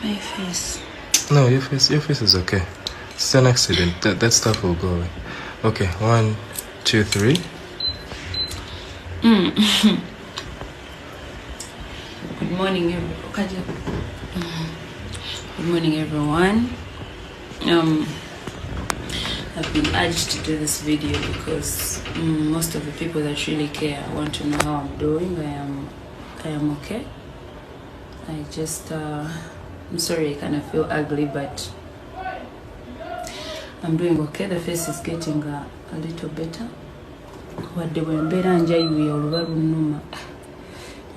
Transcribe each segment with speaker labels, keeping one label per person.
Speaker 1: My face.
Speaker 2: No, your face is okay. It's an accident. That stuff will go away. Okay, 1, 2, 3.
Speaker 1: Good morning, everyone. I've been urged to do this video because most of the people that really care want to know how I'm doing. I am okay. I just I'm sorry I kind of feel ugly, but I'm doing okay. The face is getting a little better.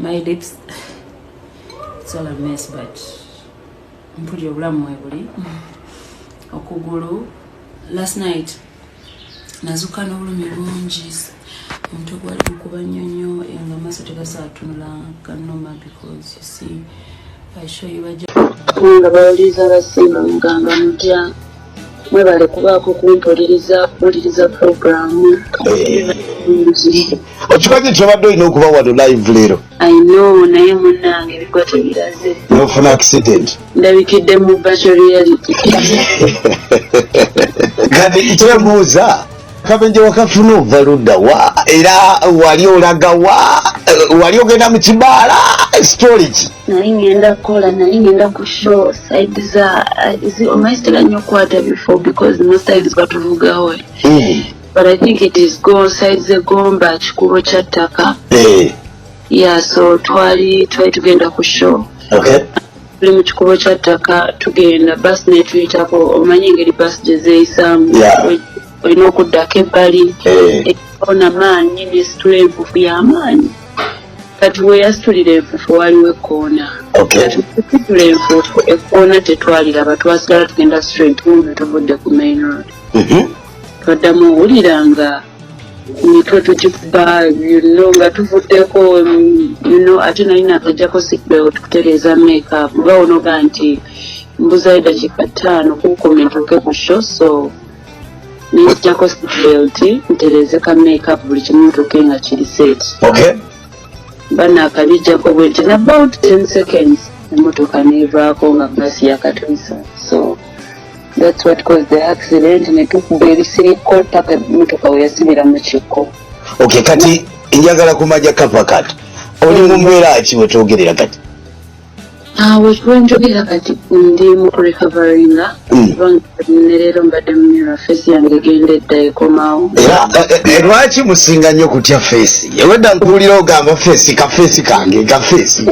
Speaker 1: My lips, it's all a mess, but I'm pretty okugulu. Last night nazuka n'obulumi bungi, omutwe gwali gukuba nnyo nga maaso tegasaatunula kanoma, because you see I show you nga bawuliriza basimba mugamba mutya mwebale kubaako kumpuliriza programu.
Speaker 3: Okimanyi kyobadde olina okuba wano live leero?
Speaker 1: I know, naye munnange ebikwate biraze.
Speaker 3: Nofuna accident?
Speaker 1: Ndabikidde mu virtual reality.
Speaker 3: Kati kyebuuza kabenje wakafuna ova ludda wa era wali olaga wa wali ogenda mu kibaala story ki?
Speaker 1: Nali ngenda ku show side za omaisitera nnyo kwata before because no sides batuvugawe. But I think it is go sides egomba kikubo kya ttaka. Yeah, so twali tugenda ku show.
Speaker 3: Okay.
Speaker 1: Tuli mu kikubo kya ttaka tugenda bus netuyitako, omanyi engeri bus gye zeeyisamu. Olina okuddako ebbali ona maanyi nesitula enfufu y'amaanyi. Kati we yasitulira enfufu waliwo ekkoona. Situla enfufu ekkoona tetwaliraba, twasigala tugenda straight home, tuvudde ku main road. Twaddamu owulira nga mitwe tukikuba nga tuvuddeko ate nali nakajjako seatbelt kutereeza makeup bawonoga nti mbuzayo dakiika 5 kukomentuke ku show, so nejjako seatbelt ntereeze ka makeup buli kimu ntuuke nga kiri set. Bana akabijjako bwenti in about 10 seconds emmotoka neevaako nga basi yakatwisa, so that's what caused the accident. Netukuba ebisiriko paka emmotoka we yasibira mu kikko.
Speaker 3: Okay, kati njagala kumanya Kapa kati oli mu mbeera ki we twogerera kati?
Speaker 1: Wenjogera kati ndi mu recoveringa nerero mbadde mu face yange egenda edda ekomaawo.
Speaker 3: Lwaki musinga nnyo kutya face? Ewedda nkuwulira ogamba face kange ka face.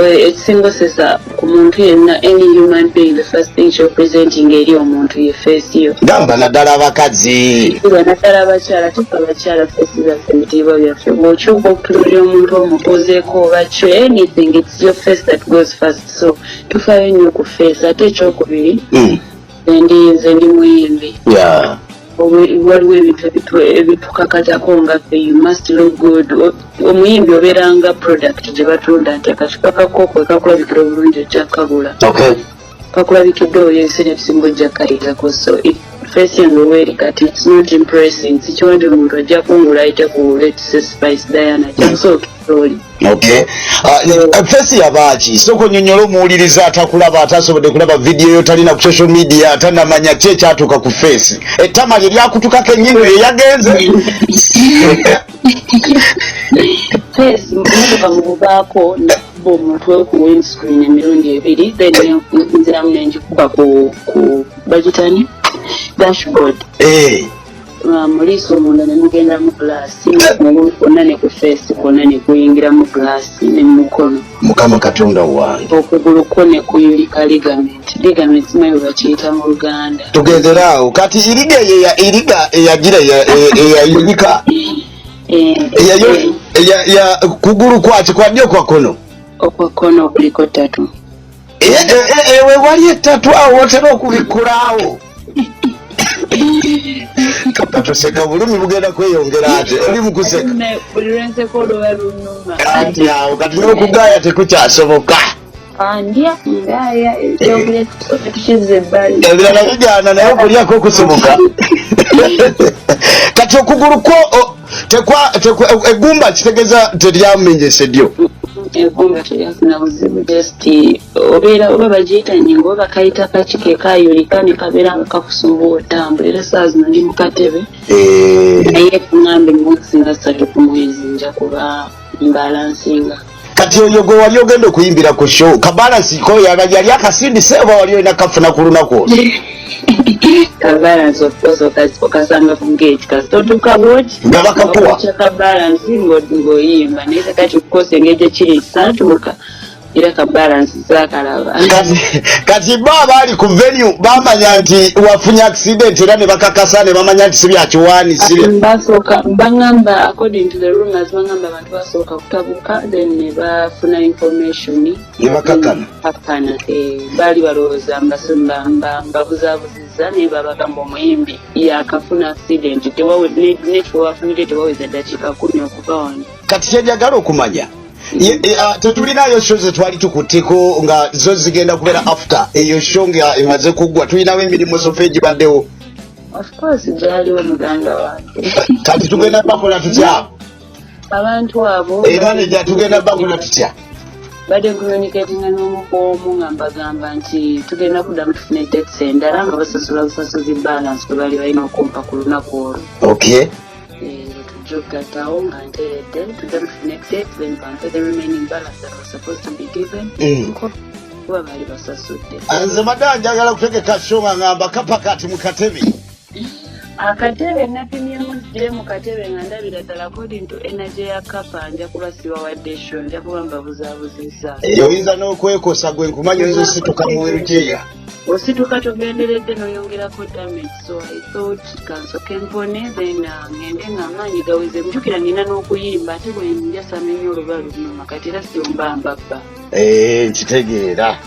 Speaker 1: Ekisingo sesa ku muntu yenna, any human being, the first thing you're presenting eri omuntu ye face yo.
Speaker 3: Gamba naddala abakazi.
Speaker 1: Naddala abakyala, tuka abakyala face zaffe ebitiibwa byaffe. Bw'okyuka okutuulira omuntu omukozeeko oba kyo, anything, it's your face that goes first. So tufaayo nnyo ku face. Ate ekyokubiri nze ndi muyimbi. Waliwo ebintu ebitukakatako nga ffe, you must look good. Omuyimbi obeeranga product gye batunda nti akakipakako kwe kakulabikira obulungi ojja kukagula. Kakulabikidde oyese n'ebisinga ojja kukaliirako. So face yange weeri kati it's not impressing. Sikiwandi omuntu ajja kungula ayite ku Let's Spice Diana kyakusooka oli.
Speaker 3: Okay. Face yabaaki soko nnyonnyola omuwuliriza atakulaba atasobodde kulaba video yo talina ku social media atanamanya ki ekyatuuka ku face. Ettama lye lyakutukako ennyingo ye yagenze.
Speaker 1: Face mmotoka mububaako nakuba omutwe ku windscreen emirundi 2, then nziramu nenjikuba ku bagitani dashboard. Muliiso munda nemugenda mu glaasi, mugulu kwonna ne ku face kwonna ne kuyingira mu glaasi ne mu mukono.
Speaker 3: Mukama Katonda wange.
Speaker 1: Okugulu kwo ne kuyulika ligament nayo bakiyita mu Luganda.
Speaker 3: Tugezeraawo kati iriga eyagira eyayulika ya kugulu kwaki kwaddyo kwa kono?
Speaker 1: Okwa kono kuliko 3.
Speaker 3: Ewe wali 3 awo otera okubikulaawo. Kapa toseka bulumi bugenda kweyongera ate oli mukuseka.
Speaker 1: Buli lwenseko olwa lunuma.
Speaker 3: Ati awo kati n'okugaaya tekukyasoboka.
Speaker 1: Ndya ngaaya ekyogule tukize ebbali.
Speaker 3: Ebirala bigaana naye okulyako okusoboka. Kati okugulu kwo egumba kitegeeza teryamenyese ddyo.
Speaker 1: Enkumba teyafuna buzibu just oba bagiyita nnyingo oba kayita kakike kayolika ne kabeera nga kakusumbuwa otambula era saa zino ndi mu katebe naye kuŋŋambe emmoosi nga 3 ku mwezi nja kuba mbalansinga.
Speaker 3: Kati oyo gwe wali ogenda okuyimbira ku show kabalansi ko yali akasindise oba wali olina kafuna ku lunaku olwo?
Speaker 1: Kabalansi of course okasanga ku gate kasita otuuka bwoti
Speaker 3: nga bakakuwa
Speaker 1: kabalansi ng'oyimba naye kakati of course engeri kiri saatuuka era kabalansi zaakalaba.
Speaker 3: Kati bo abaali ku venue bamanya nti wafunye accident era ne bakakasa ne bamanya nti si bya kiwaani
Speaker 1: basooka baŋŋamba according to the rumors baŋŋamba abantu basooka kutabuka then ne bafuna information
Speaker 3: ne bakakana
Speaker 1: baali balowooza mbabuzaabuzizza naye babagamba omuyimbi yakafuna accident netwewafunire tewaweza ddakiika 10 okuva wano.
Speaker 3: Kati kyenjagala okumanya tetulinayo show ze twali tukutteko nga zo zigenda kubeera after eyo show nga emaze kuggwa tulinawo emirimu sofa egibaddewo?
Speaker 1: Of course gyaliwo muganda wange.
Speaker 3: Kati tugenda bakola tutya
Speaker 1: abantu abo
Speaker 3: era nejja tugenda bakola tutya?
Speaker 1: Badde communicatinga n'omukuomu nga mbagamba nti tugenda kuddamu tufune taxi endala nga basasula busasozi balance kwe bali balina okumpa ku lunaku olwo.
Speaker 3: Okay.
Speaker 1: Jogatawo nga nteredde tujja tufune taxi then banke the remaining balance that was supposed to be given. Kuba baali basasudde.
Speaker 3: Nze madda njagala kutegeka show nga ngamba Kapa kati mu katebe.
Speaker 1: Akatebe napimyemu nzire mu katebe nga ndabira ddala according to energy ya Kapa nja kuba sibawadde show nja kuba mbabuzaabuzizza.
Speaker 3: Oyinza n'okwekosa gwe nkumanya oyinza osituka mu werujeya.
Speaker 1: Osituka togenderedde n'oyongerako damage so I thought kansoke mpone then ngende nga amaanyi gaweze mujjukira nina n'okuyimba ate bwe njasa nnyo olubalu lunyuma kati era siyombamba bba.
Speaker 3: Nkitegeera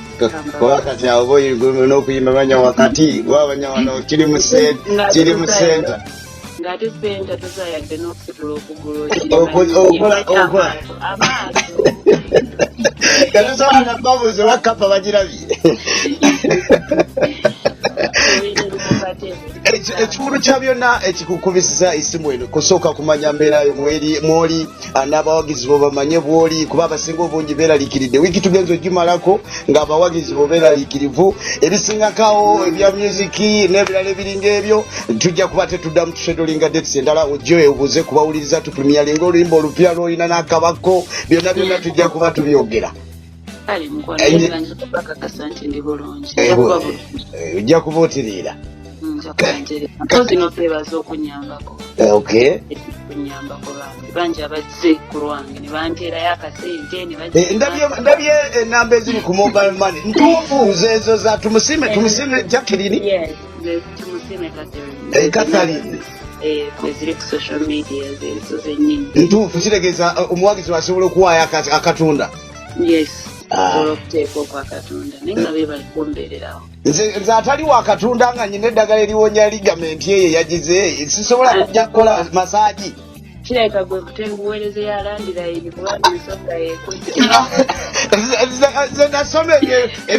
Speaker 3: kuba kati awo boyigwe n'okuyimba banya wakati wabanya wano kiri mu senta
Speaker 1: ng'ate senta tozayadde n'okusitula okugulu
Speaker 3: okola katusobola babuuza oba Kapa bagirabye. Ekikulu kya byonna ekikukubisiza isimu eno kusooka kumanya mbeera mwoli n'abawagizi bo bamanye bw'oli kuba abasinga obungi beeraliikiridde wiiki tugenza ogimalako ng'abawagizi bo beeraliikirivu ebisingakawo ebya musiki n'ebirala ebiringa ebyo tujja kuba tetuddamu tushedolinga dates endala ojjo obuze kubawuliriza tuprimyalinga oluyimba olupya lw'olina n'akabako byonna byonna tujja kuba tubyogera. Ojja kuba otereera.
Speaker 1: Mpozi n'okwebaza okunyambako.
Speaker 3: Okay.
Speaker 1: Okunyambako bangi abazze ku lwange ne banteerayo akasente ne bajja.
Speaker 3: Ndabye enamba eziri ku mobile money. Ntuufu ezo za tumusime Jacqueline?
Speaker 1: Yes, tumusime Catherine.
Speaker 3: Catherine.
Speaker 1: Kweziri ku social media ezo zennyini.
Speaker 3: Ntuufu kitegeeza omuwagizi wasobola okuwaayo akatunda?
Speaker 1: Yes. Okuteeka okwakatunda naye nga be bali kumbeererawo.
Speaker 3: Nze atali wakatunda nga nyina eddagala eriwonya ligamenti eyo yagize sisobola kujja kukola masaagi.
Speaker 1: Kirabika gwe kutenguweerezeyo alandira kubanga ensonga yeekujja.
Speaker 3: Nze nasoma ebyo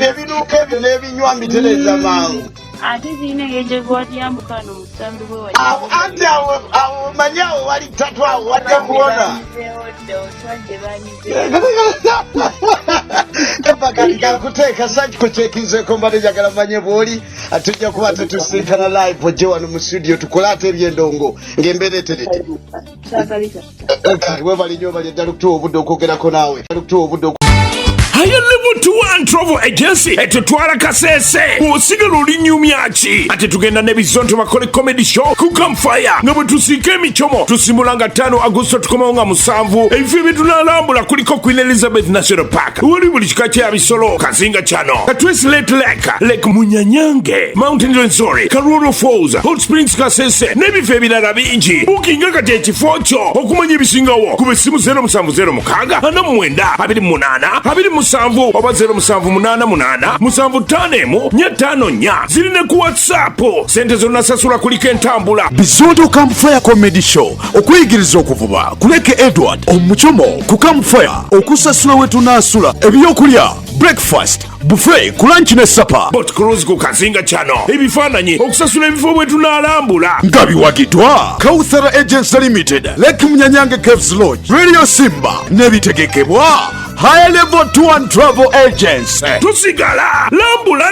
Speaker 3: ebiduuka ebyo n'ebinywa mbitereeza mangu.
Speaker 1: Ate zirina engeri gye gwatiyambuka wano mu busambi bwe wali.
Speaker 3: Anti awo manyi awo wali ttatu awo wajja kuwona. Kati kakuteeka sanji kuteekinzeko mbadde njagala manye bw'oli tujja kuba tetusinkana live ojje wano mu studio tukole ate ebyendongo ng'embeera eterete. Webali nnyo bali eddala okutuwa obudde okwogerako naawe.
Speaker 4: Higher level to one travel agency etutwala kasese osigala olinyumya ki ate tugenda n'ebizonto bakole comedy show ku Campfire nga bwe tusiika emicomo tusimulanga 5 Agusto tukomawo nga 7 ebifo ebyetunalambula kuliko Queen Elizabeth National Park wali buli kika kya bisolo kazinga kyano Katwesi Lake Munyanyange Mountain Resort Karoro Falls Hot Springs kasese n'ebifo ebirala bingi bukinga kati ekifo kyo okumanya ebisingawo ku bessimu 0706 oba 077885 zirine ku WhatsApp sente zonna sasula kuliko entambula.
Speaker 5: Bizondo Campfire Comedy Show okuyigiriza okuvuba kuleke Edward omuchomo ku Campfire okusasula wetu nasula ebyokulya breakfast buffet ku lunch ne supper
Speaker 4: boat cruise ku kazinga kyano ebifaananyi okusasula ebifo bwe tunalambula
Speaker 5: nga biwagidwa Kauthara Agents Limited Lake Munyanyange Caves Lodge Radio Simba n'ebitegekebwa Higher Level Tour and Travel Agency.
Speaker 4: Tusigala lambula